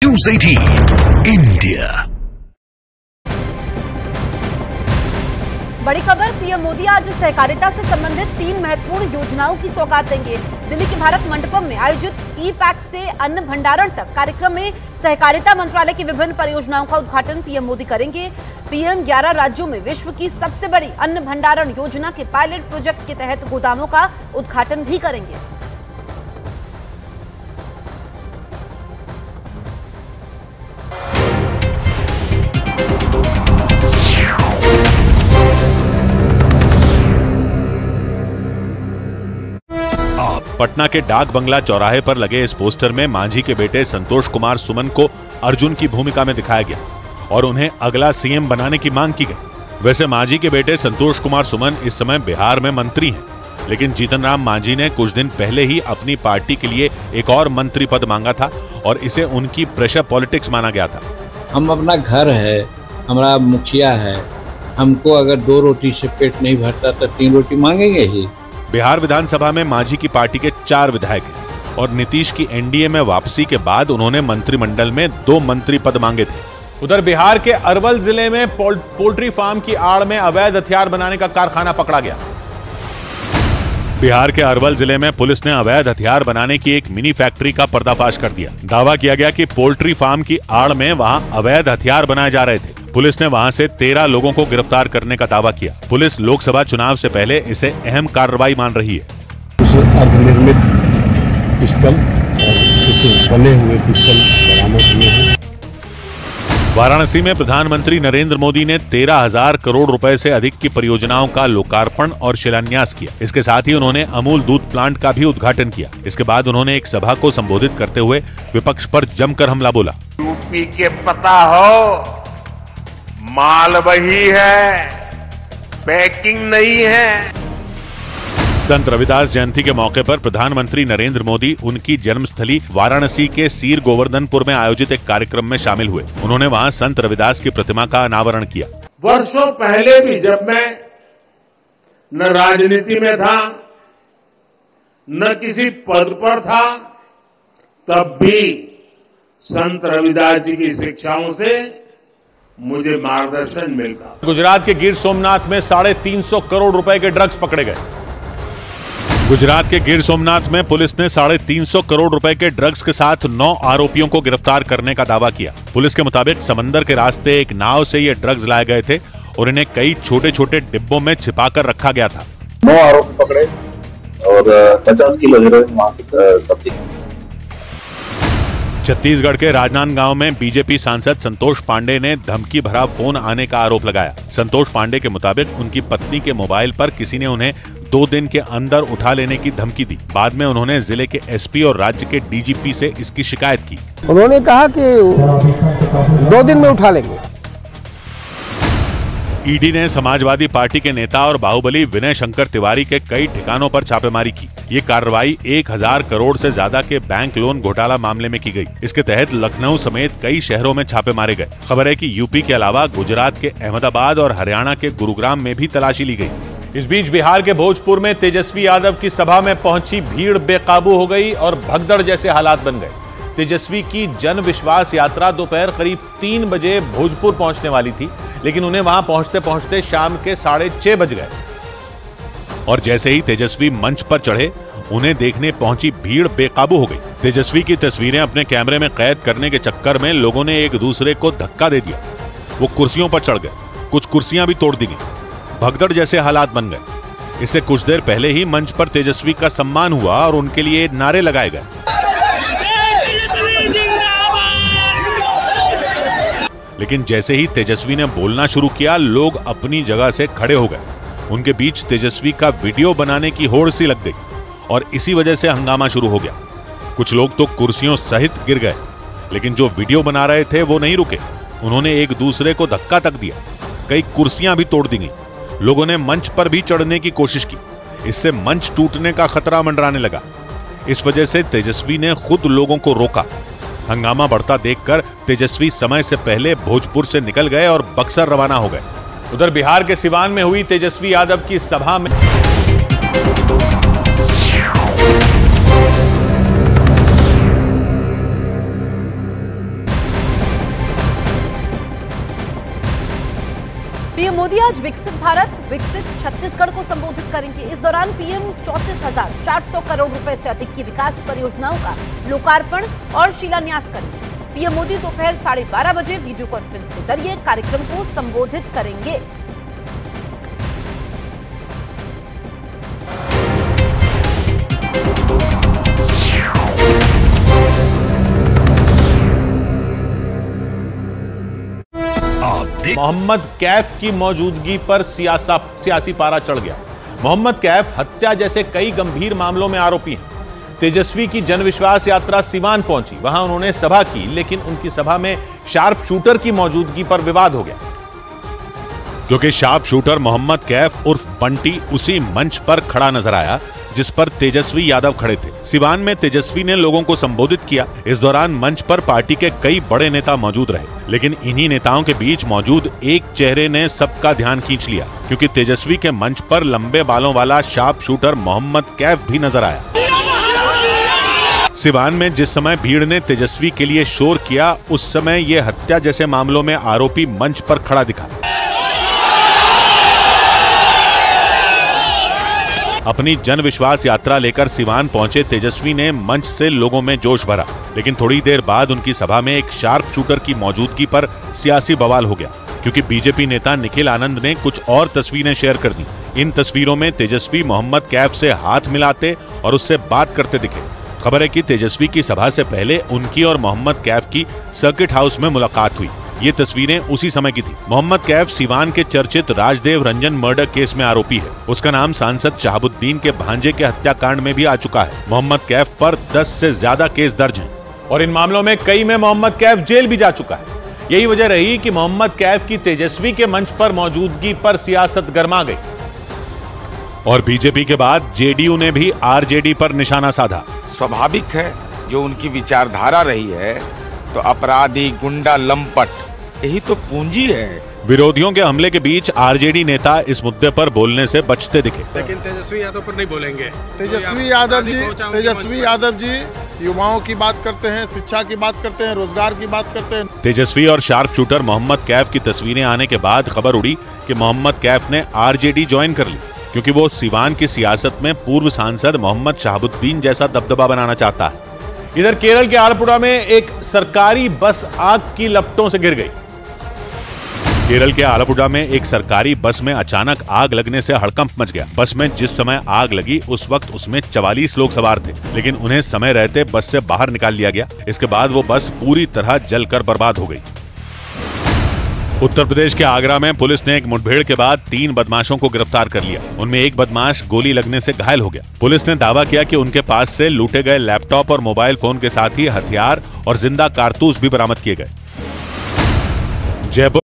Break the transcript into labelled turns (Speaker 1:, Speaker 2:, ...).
Speaker 1: News 18 India.
Speaker 2: बड़ी खबर, PM Modi आज सहकारिता से संबंधित 3 महत्वपूर्ण योजनाओं की सौगात देंगे। दिल्ली के भारत मंडपम में आयोजित ई-पैक से अन्न भंडारण तक कार्यक्रम में सहकारिता मंत्रालय की विभिन्न परियोजनाओं का उद्घाटन पीएम मोदी करेंगे। पीएम 11 राज्यों में विश्व की सबसे बड़ी अन्न भंडारण योजना के पायलट प्रोजेक्ट के तहत गोदामों का उद्घाटन भी करेंगे।
Speaker 3: पटना के डाक बंगला चौराहे पर लगे इस पोस्टर में मांझी के बेटे संतोष कुमार सुमन को अर्जुन की भूमिका में दिखाया गया और उन्हें अगला सीएम बनाने की मांग की गई। वैसे मांझी के बेटे संतोष कुमार सुमन इस समय बिहार में मंत्री हैं, लेकिन जीतन राम मांझी ने कुछ दिन पहले ही अपनी पार्टी के लिए एक और मंत्री पद मांगा था और इसे उनकी प्रेशर पॉलिटिक्स माना गया था।
Speaker 4: हम अपना घर है, हमारा मुखिया है, हमको अगर 2 रोटी से पेट नहीं भरता तो 3 रोटी मांगेंगे ही।
Speaker 3: बिहार विधानसभा में मांझी की पार्टी के 4 विधायक हैं और नीतीश की एनडीए में वापसी के बाद उन्होंने मंत्रिमंडल में 2 मंत्री पद मांगे थे।
Speaker 5: उधर बिहार के अरवल जिले में पोल्ट्री फार्म की आड़ में अवैध हथियार बनाने का कारखाना पकड़ा गया।
Speaker 3: बिहार के अरवल जिले में पुलिस ने अवैध हथियार बनाने की एक मिनी फैक्ट्री का पर्दाफाश कर दिया। दावा किया गया कि पोल्ट्री फार्म की आड़ में वहां अवैध हथियार बनाए जा रहे थे। पुलिस ने वहां से 13 लोगों को गिरफ्तार करने का दावा किया। पुलिस लोकसभा चुनाव से पहले इसे अहम कार्रवाई मान रही है।
Speaker 6: कुछ अर्धनिर्मित पिस्टल और कुछ बने हुए पिस्टल बरामद हुए हैं।
Speaker 3: वाराणसी में प्रधानमंत्री नरेंद्र मोदी ने 13,000 करोड़ रुपए से अधिक की परियोजनाओं का लोकार्पण और शिलान्यास किया। इसके साथ ही उन्होंने अमूल दूध प्लांट का भी उद्घाटन किया। इसके बाद उन्होंने एक सभा को संबोधित करते हुए विपक्ष पर जमकर हमला बोला।
Speaker 7: यूपी के पता हो, माल वही है, पैकिंग नहीं है।
Speaker 3: संत रविदास जयंती के मौके पर प्रधानमंत्री नरेंद्र मोदी उनकी जन्मस्थली वाराणसी के सीर गोवर्धनपुर में आयोजित एक कार्यक्रम में शामिल हुए। उन्होंने वहां संत रविदास की प्रतिमा का अनावरण किया।
Speaker 7: वर्षों पहले भी जब मैं न राजनीति में था, न किसी पद पर था, तब भी संत रविदास जी की शिक्षाओं से मुझे मार्गदर्शन मिलता।
Speaker 5: गुजरात के गिर सोमनाथ में 350 करोड़ रुपए के ड्रग्स पकड़े गए।
Speaker 3: गुजरात के गिर सोमनाथ में पुलिस ने 350 करोड़ रुपए के ड्रग्स के साथ 9 आरोपियों को गिरफ्तार करने का दावा किया। पुलिस के मुताबिक समंदर के रास्ते एक नाव से ये ड्रग्स लाए गए थे और इन्हें कई छोटे छोटे डिब्बों में छिपाकर रखा गया था।
Speaker 8: 9 आरोपी पकड़े और 50 किलो हेरोइन वहां से कब्जे।
Speaker 3: छत्तीसगढ़ के राजनांदगांव में बीजेपी सांसद संतोष पांडे ने धमकी भरा फोन आने का आरोप लगाया। संतोष पांडे के मुताबिक उनकी पत्नी के मोबाइल पर किसी ने उन्हें 2 दिन के अंदर उठा लेने की धमकी दी। बाद में उन्होंने जिले के एसपी और राज्य के डीजीपी से इसकी शिकायत की।
Speaker 9: उन्होंने कहा कि 2 दिन में उठा लेंगे।
Speaker 3: ईडी ने समाजवादी पार्टी के नेता और बाहुबली विनय शंकर तिवारी के कई ठिकानों पर छापेमारी की। ये कार्रवाई 1000 करोड़ से ज्यादा के बैंक लोन घोटाला मामले में की गई। इसके तहत लखनऊ समेत कई शहरों में छापे मारे गए। खबर है कि यूपी के अलावा गुजरात के अहमदाबाद और हरियाणा के गुरुग्राम में भी तलाशी ली गई।
Speaker 5: इस बीच बिहार के भोजपुर में तेजस्वी यादव की सभा में पहुंची भीड़ बेकाबू हो गई और भगदड़ जैसे हालात बन गए। तेजस्वी की जन विश्वास यात्रा दोपहर करीब 3 बजे भोजपुर पहुंचने वाली थी, लेकिन उन्हें वहां पहुंचते पहुंचते शाम के 6:30 बज गए। और जैसे ही तेजस्वी मंच पर चढ़े, उन्हें देखने पहुंची भीड़ बेकाबू हो गई। तेजस्वी की तस्वीरें अपने कैमरे में कैद करने के चक्कर में लोगों ने एक दूसरे को धक्का दे दिया। वो कुर्सियों पर चढ़ गए, कुछ कुर्सियां भी तोड़ दी गई। भगदड़ जैसे हालात बन गए। इससे कुछ देर पहले ही मंच पर तेजस्वी का सम्मान हुआ और उनके लिए नारे लगाए गए। लेकिन जैसे ही तेजस्वी ने बोलना शुरू किया, लोग अपनी जगह से खड़े हो गए। उनके बीच तेजस्वी का वीडियो बनाने की होड़ सी लग गई और इसी वजह से हंगामा शुरू हो गया। कुछ लोग तो कुर्सियों सहित गिर गए, लेकिन जो वीडियो बना रहे थे वो नहीं रुके। उन्होंने एक दूसरे को धक्का तक दिया। कई कुर्सियां भी तोड़ दी गई। लोगों ने मंच पर भी चढ़ने की कोशिश की। इससे मंच टूटने का खतरा मंडराने लगा। इस वजह से तेजस्वी ने खुद लोगों को रोका। हंगामा बढ़ता देखकर तेजस्वी समय से पहले भोजपुर से निकल गए और बक्सर रवाना हो गए। उधर बिहार के सिवान में हुई तेजस्वी यादव की सभा में
Speaker 2: पीएम मोदी आज विकसित भारत विकसित छत्तीसगढ़ को संबोधित करेंगे। इस दौरान पीएम 34,400 करोड़ रुपए से अधिक की विकास परियोजनाओं का लोकार्पण और शिलान्यास करेंगे। पीएम मोदी दोपहर 12:30 बजे वीडियो कॉन्फ्रेंस के जरिए कार्यक्रम को संबोधित करेंगे।
Speaker 5: मोहम्मद कैफ की मौजूदगी पर सियासी पारा चढ़ गया। मोहम्मद कैफ हत्या जैसे कई गंभीर मामलों में आरोपी हैं। तेजस्वी की जनविश्वास यात्रा सिवान पहुंची, वहां उन्होंने सभा की, लेकिन उनकी सभा में शार्प शूटर की मौजूदगी पर विवाद हो गया,
Speaker 3: क्योंकि शार्प शूटर मोहम्मद कैफ उर्फ बंटी उसी मंच पर खड़ा नजर आया जिस पर तेजस्वी यादव खड़े थे। सिवान में तेजस्वी ने लोगों को संबोधित किया। इस दौरान मंच पर पार्टी के कई बड़े नेता मौजूद रहे, लेकिन इन्हीं नेताओं के बीच मौजूद एक चेहरे ने सबका ध्यान खींच लिया, क्योंकि तेजस्वी के मंच पर लंबे बालों वाला शार्प शूटर मोहम्मद कैफ भी नजर आया। सिवान में जिस समय भीड़ ने तेजस्वी के लिए शोर किया, उस समय ये हत्या जैसे मामलों में आरोपी मंच पर खड़ा दिखा। अपनी जन विश्वास यात्रा लेकर सिवान पहुंचे तेजस्वी ने मंच से लोगों में जोश भरा, लेकिन थोड़ी देर बाद उनकी सभा में एक शार्प शूटर की मौजूदगी पर सियासी बवाल हो गया, क्योंकि बीजेपी नेता निखिल आनंद ने कुछ और तस्वीरें शेयर कर दी। इन तस्वीरों में तेजस्वी मोहम्मद कैफ से हाथ मिलाते और उससे बात करते दिखे। खबर है कि तेजस्वी की सभा से पहले उनकी और मोहम्मद कैफ की सर्किट हाउस में मुलाकात हुई। ये तस्वीरें उसी समय की थी। मोहम्मद कैफ सिवान के चर्चित राजदेव रंजन मर्डर केस में आरोपी है। उसका नाम सांसद शहाबुद्दीन के भांजे के हत्याकांड में भी आ चुका है। मोहम्मद कैफ पर 10 से ज्यादा केस दर्ज हैं
Speaker 5: और इन मामलों में कई में मोहम्मद कैफ जेल भी जा चुका है। यही वजह रही कि मोहम्मद कैफ की तेजस्वी के मंच पर मौजूदगी पर सियासत गर्मा गई
Speaker 3: और बीजेपी के बाद जेडीयू ने भी आरजेडी पर निशाना साधा।
Speaker 10: स्वाभाविक है, जो उनकी विचारधारा रही है, तो अपराधी, गुंडा, लंपट यही तो पूंजी है।
Speaker 3: विरोधियों के हमले के बीच आरजेडी नेता इस मुद्दे पर बोलने से बचते दिखे,
Speaker 6: लेकिन तेजस्वी यादव पर नहीं बोलेंगे।
Speaker 9: तेजस्वी यादव जी युवाओं की बात करते हैं, शिक्षा की बात करते हैं, रोजगार की बात करते हैं।
Speaker 3: तेजस्वी और शार्प शूटर मोहम्मद कैफ की तस्वीरें आने के बाद खबर उड़ी कि मोहम्मद कैफ ने आरजेडी ज्वाइन कर ली, क्योंकि वो सिवान की सियासत में पूर्व सांसद मोहम्मद शहाबुद्दीन जैसा दबदबा बनाना चाहता है।
Speaker 5: इधर केरल के आलपुड़ा में एक सरकारी बस आग की लपटों से गिर गई।
Speaker 3: केरल के आलपुड़ा में एक सरकारी बस में अचानक आग लगने से हड़कंप मच गया। बस में जिस समय आग लगी उस वक्त उसमें 44 लोग सवार थे, लेकिन उन्हें समय रहते बस से बाहर निकाल लिया गया। इसके बाद वो बस पूरी तरह जलकर बर्बाद हो गई। उत्तर प्रदेश के आगरा में पुलिस ने एक मुठभेड़ के बाद 3 बदमाशों को गिरफ्तार कर लिया। उनमें एक बदमाश गोली लगने से घायल हो गया। पुलिस ने दावा किया कि उनके पास से लूटे गए लैपटॉप और मोबाइल फोन के साथ ही हथियार और जिंदा कारतूस भी बरामद किए गए। जयपुर